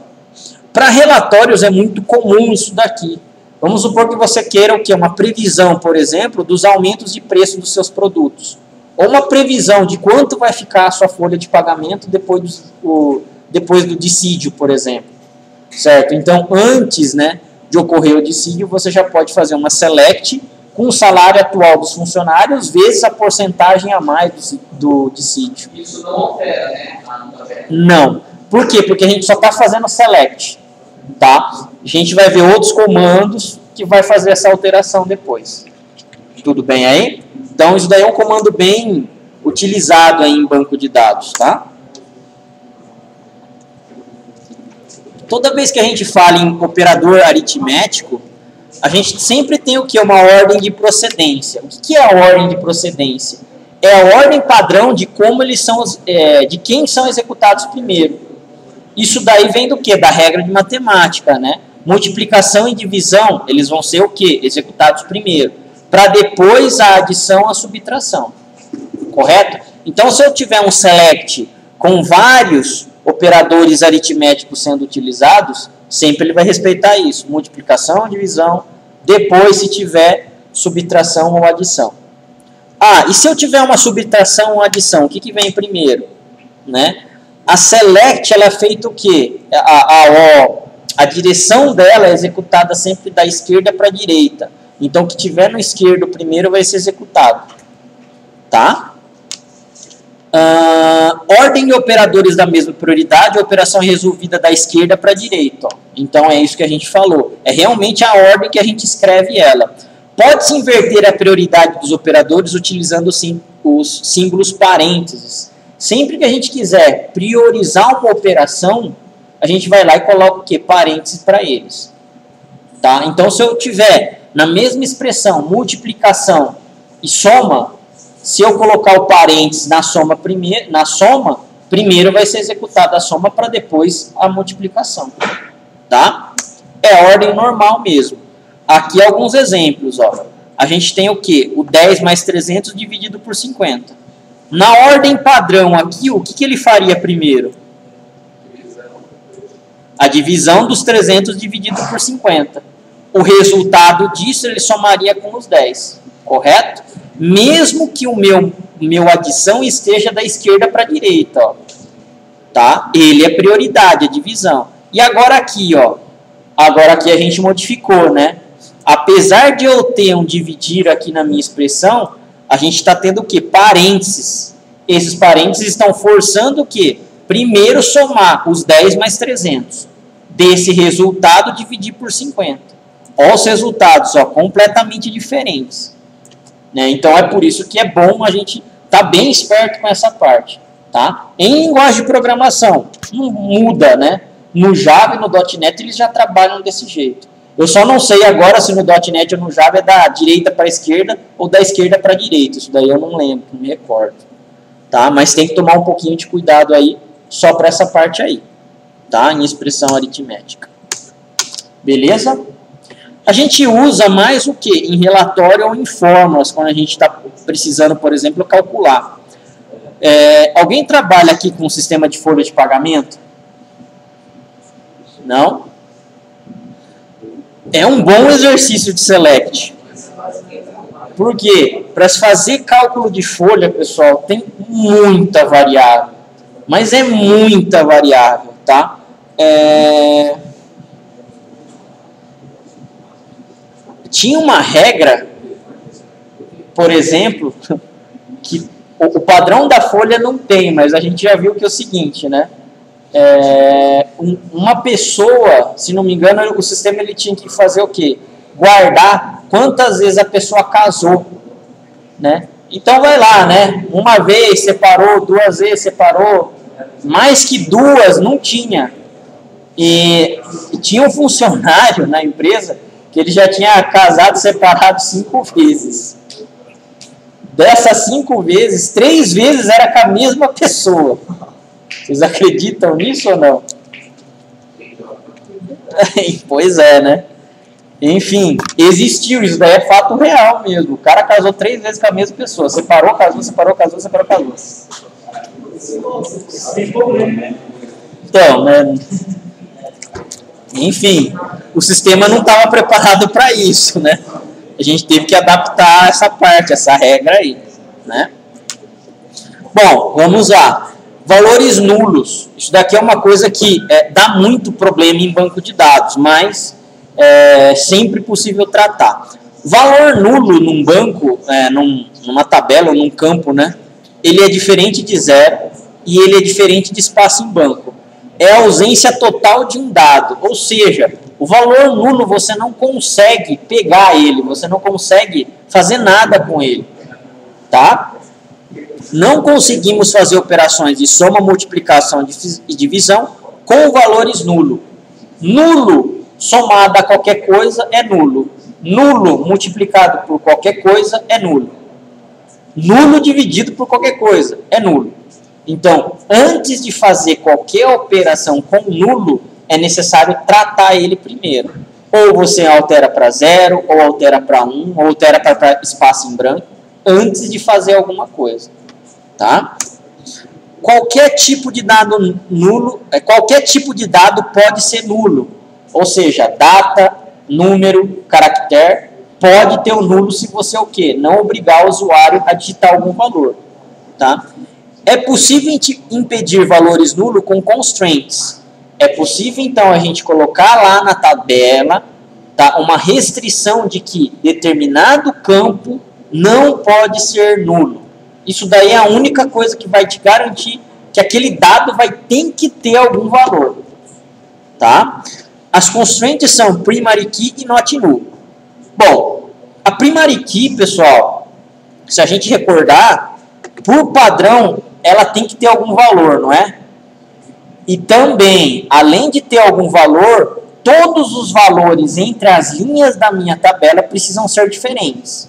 Speaker 1: Para relatórios é muito comum isso daqui. Vamos supor que você queira o quê? Uma previsão, por exemplo, dos aumentos de preço dos seus produtos. Ou uma previsão de quanto vai ficar a sua folha de pagamento depois do dissídio, por exemplo. Certo? Então, antes, né, de ocorrer o dissídio, você já pode fazer uma select com o salário atual dos funcionários vezes a porcentagem a mais do dissídio.
Speaker 2: Isso não altera, né?
Speaker 1: Não. Por quê? Porque a gente só está fazendo select. Tá? A gente vai ver outros comandos que vai fazer essa alteração depois. Tudo bem aí? Então, isso daí é um comando bem utilizado aí em banco de dados, tá? Toda vez que a gente fala em operador aritmético, a gente sempre tem o que? Uma ordem de procedência. O que é a ordem de procedência? É a ordem padrão de como eles são, de quem são executados primeiro. Isso daí vem do que? Da regra de matemática, né? Multiplicação e divisão, eles vão ser o que? Executados primeiro. Para depois a adição, a subtração. Correto? Então, se eu tiver um select com vários operadores aritméticos sendo utilizados, sempre ele vai respeitar isso. Multiplicação, divisão, depois se tiver subtração ou adição. Ah, e se eu tiver uma subtração ou adição, o que vem primeiro? Né? A select, ela é feita o quê? A direção dela é executada sempre da esquerda para a direita. Então, o que tiver no esquerdo primeiro vai ser executado. Tá? Ordem de operadores da mesma prioridade, a operação é resolvida da esquerda para a direita. Ó. Então, é isso que a gente falou. É realmente a ordem que a gente escreve ela. Pode-se inverter a prioridade dos operadores utilizando sim, os símbolos parênteses. Sempre que a gente quiser priorizar uma operação, a gente vai lá e coloca o quê? Parênteses para eles. Tá? Então, se eu tiver na mesma expressão multiplicação e soma, se eu colocar o parênteses na soma, primeiro vai ser executada a soma para depois a multiplicação. Tá? É a ordem normal mesmo. Aqui alguns exemplos. Ó. a gente tem o quê? O 10 mais 300 dividido por 50. Na ordem padrão aqui, o que ele faria primeiro? A divisão dos 300 dividido por 50. O resultado disso ele somaria com os 10, correto? Mesmo que o meu adição esteja da esquerda para a direita, ó. Tá? Ele é prioridade, a divisão. E agora aqui, ó. Agora aqui a gente modificou, né? Apesar de eu ter um dividir aqui na minha expressão, a gente está tendo o quê? Parênteses. Esses parênteses estão forçando o quê? Primeiro somar os 10 mais 300. Desse resultado, dividir por 50. Olha os resultados, ó, completamente diferentes. Né? Então é por isso que é bom a gente estar bem esperto com essa parte. Tá? Em linguagem de programação, não muda, né? No Java e no .NET eles já trabalham desse jeito. Eu só não sei agora se no .NET ou no Java é da direita para a esquerda ou da esquerda para a direita. Isso daí eu não lembro, não me recordo. Tá? Mas tem que tomar um pouquinho de cuidado aí, só para essa parte aí. Tá? Em expressão aritmética. Beleza? A gente usa mais o que? Em relatório ou em fórmulas, quando a gente está precisando, por exemplo, calcular. Alguém trabalha aqui com um sistema de folha de pagamento? Não? É um bom exercício de select. Por quê? Para se fazer cálculo de folha, pessoal, tem muita variável. Mas é muita variável, tá? Tinha uma regra, por exemplo, que o padrão da folha não tem, mas a gente já viu que é o seguinte, né? Uma pessoa, se não me engano, o sistema ele tinha que fazer o quê? Guardar quantas vezes a pessoa casou, né? Então vai lá, né? Uma vez separou, 2 vezes separou, mais que 2 não tinha. E tinha um funcionário na empresa que ele já tinha casado separado 5 vezes. Dessas 5 vezes, 3 vezes era com a mesma pessoa. Vocês acreditam nisso ou não? Pois é, né? Enfim, existiu, isso daí é fato real mesmo. O cara casou 3 vezes com a mesma pessoa. Separou, casou, separou, casou, separou, casou.
Speaker 3: Tem problema, né?
Speaker 1: Então, né? Enfim, o sistema não estava preparado para isso, né? A gente teve que adaptar essa parte, essa regra aí, né? Bom, vamos lá. Valores nulos. Isso daqui é uma coisa que dá muito problema em banco de dados, mas é sempre possível tratar. Valor nulo num banco, numa tabela ou num campo, né? Ele é diferente de zero e ele é diferente de espaço em banco. É a ausência total de um dado, ou seja, o valor nulo você não consegue pegar ele, você não consegue fazer nada com ele, tá? Não conseguimos fazer operações de soma, multiplicação e divisão com valores nulo. Nulo somado a qualquer coisa é nulo. Nulo multiplicado por qualquer coisa é nulo. Nulo dividido por qualquer coisa é nulo. Então, antes de fazer qualquer operação com nulo, é necessário tratar ele primeiro. Ou você altera para 0, ou altera para 1, ou altera para espaço em branco, antes de fazer alguma coisa. Tá? Qualquer tipo de dado nulo, qualquer tipo de dado pode ser nulo. Ou seja, data, número, caractere, pode ter o nulo se você o quê? Não obrigar o usuário a digitar algum valor. Tá? É possível impedir valores nulos com constraints. É possível, então, a gente colocar lá na tabela, tá, uma restrição de que determinado campo não pode ser nulo. Isso daí é a única coisa que vai te garantir que aquele dado tem que ter algum valor. Tá? As constraints são primary key e not null. Bom, a primary key, pessoal, se a gente recordar, por padrão, ela tem que ter algum valor, não é? E também, além de ter algum valor, todos os valores entre as linhas da minha tabela precisam ser diferentes.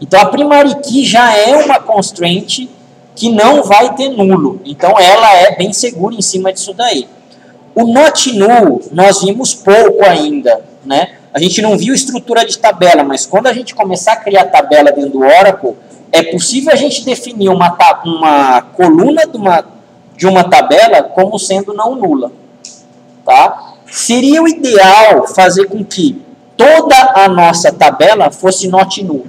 Speaker 1: Então, a primary key já é uma constraint que não vai ter nulo. Então, ela é bem segura em cima disso daí. O not null, nós vimos pouco ainda, né? A gente não viu estrutura de tabela, mas quando a gente começar a criar tabela dentro do Oracle, é possível a gente definir uma coluna de uma tabela como sendo não nula. Tá? Seria o ideal fazer com que toda a nossa tabela fosse not null.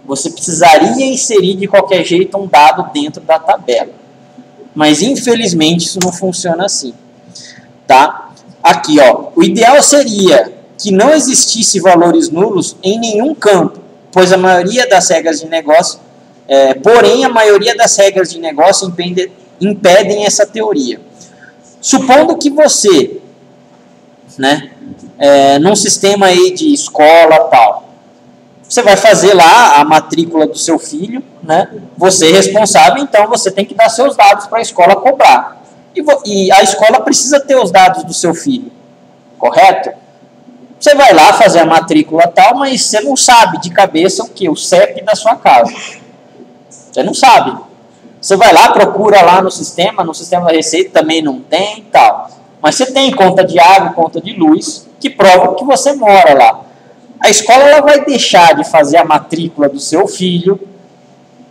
Speaker 1: Você precisaria inserir de qualquer jeito um dado dentro da tabela. Mas infelizmente isso não funciona assim. Tá? Aqui, ó, o ideal seria que não existisse valores nulos em nenhum campo, pois a maioria das regras de negócio, porém a maioria das regras de negócio impedem essa teoria. Supondo que você, né, num sistema aí de escola tal, você vai fazer lá a matrícula do seu filho, né, você é responsável, então você tem que dar seus dados para a escola cobrar. E a escola precisa ter os dados do seu filho, correto? Você vai lá fazer a matrícula tal, mas você não sabe de cabeça o que? O CEP da sua casa. Você não sabe. Você vai lá, procura lá no sistema da Receita também não tem e tal. Mas você tem conta de água, conta de luz, que prova que você mora lá. A escola ela vai deixar de fazer a matrícula do seu filho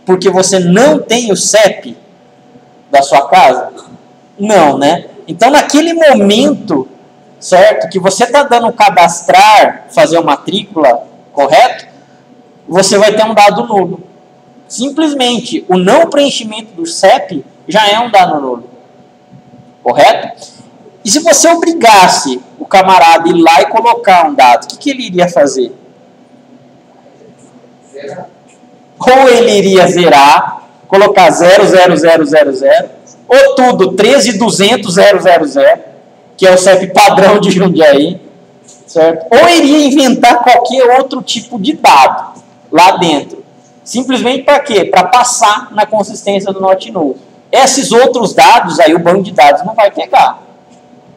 Speaker 1: porque você não tem o CEP da sua casa? Não, né? Então, naquele momento, certo, que você está dando cadastrar, fazer a matrícula, correto? Você vai ter um dado nulo. Simplesmente, o não preenchimento do CEP já é um dado nulo. Correto? E se você obrigasse o camarada a ir lá e colocar um dado, o que ele iria fazer? Ou ele iria zerar, colocar 00000, ou tudo 13.200.000, que é o CEP padrão de Jundiaí, certo? Ou iria inventar qualquer outro tipo de dado lá dentro. Simplesmente para quê? Para passar na consistência do not null. Esses outros dados aí o banco de dados não vai pegar.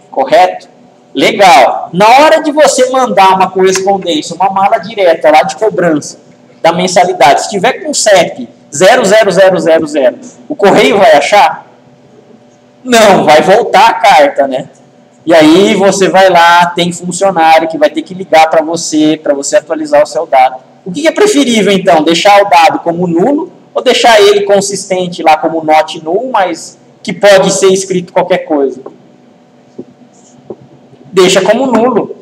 Speaker 1: Correto? Legal. Na hora de você mandar uma correspondência, uma mala direta lá de cobrança da mensalidade, se tiver com CEP 00000, o correio vai achar? Não, vai voltar a carta, né? E aí você vai lá, tem funcionário que vai ter que ligar para você atualizar o seu dado. O que é preferível, então? Deixar o dado como nulo ou deixar ele consistente lá como not null, mas que pode ser escrito qualquer coisa? Deixa como nulo.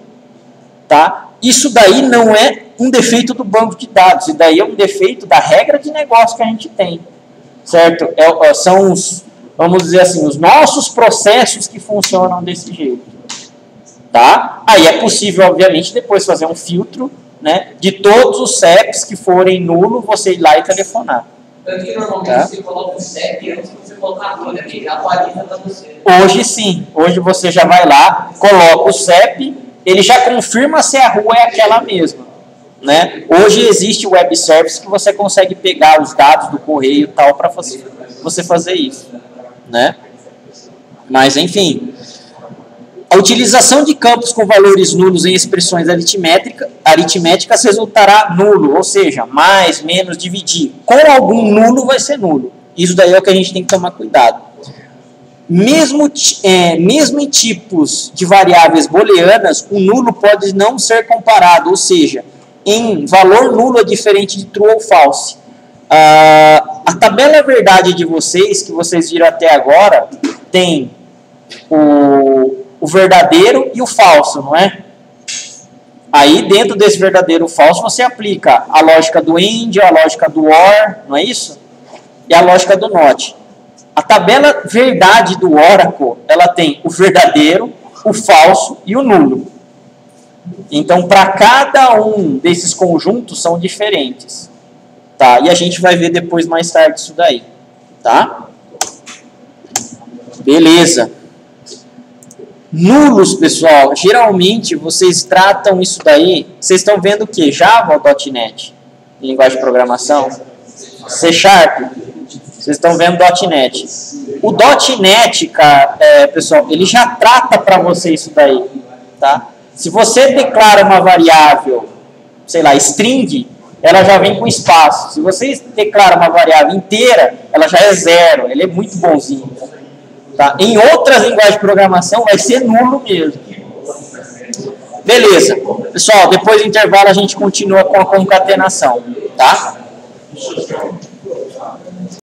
Speaker 1: Tá? Isso daí não é um defeito do banco de dados, isso daí é um defeito da regra de negócio que a gente tem. Certo? São os, vamos dizer assim, os nossos processos que funcionam desse jeito. Tá? Aí é possível, obviamente, depois fazer um filtro, né, de todos os CEPs que forem nulo, você ir lá e telefonar.
Speaker 2: Tanto que normalmente você coloca o CEP antes de você colocar a folha, que já atualiza para você.
Speaker 1: Hoje sim, hoje você já vai lá, coloca o CEP, ele já confirma se a rua é aquela mesma. Né? Hoje existe o web service que você consegue pegar os dados do correio e tal para você fazer isso. Né? Mas enfim, a utilização de campos com valores nulos em expressões aritméticas resultará nulo, ou seja, mais, menos, dividir. Com algum nulo vai ser nulo. Isso daí é o que a gente tem que tomar cuidado. Mesmo em tipos de variáveis booleanas, o nulo pode não ser comparado, ou seja, em valor nulo é diferente de true ou false. A tabela verdade de vocês, que vocês viram até agora, tem o verdadeiro e o falso, não é? Aí, dentro desse verdadeiro e falso, você aplica a lógica do AND, a lógica do OR, não é isso? E a lógica do NOT. A tabela verdade do Oracle, ela tem o verdadeiro, o falso e o nulo. Então, para cada um desses conjuntos, são diferentes. Tá? E a gente vai ver depois, mais tarde, isso daí. Tá? Beleza. Nulos, pessoal, geralmente vocês tratam isso daí, vocês estão vendo o que? Java ou .NET? Linguagem de programação? C#? Vocês estão vendo .NET. O .NET, cara, pessoal, ele já trata para você isso daí, tá? Se você declara uma variável, sei lá, string, ela já vem com espaço. Se você declara uma variável inteira, ela já é zero, ele é muito bonzinho. Tá? Em outras linguagens de programação vai ser nulo mesmo. Beleza. Pessoal, depois do intervalo a gente continua com a concatenação, tá?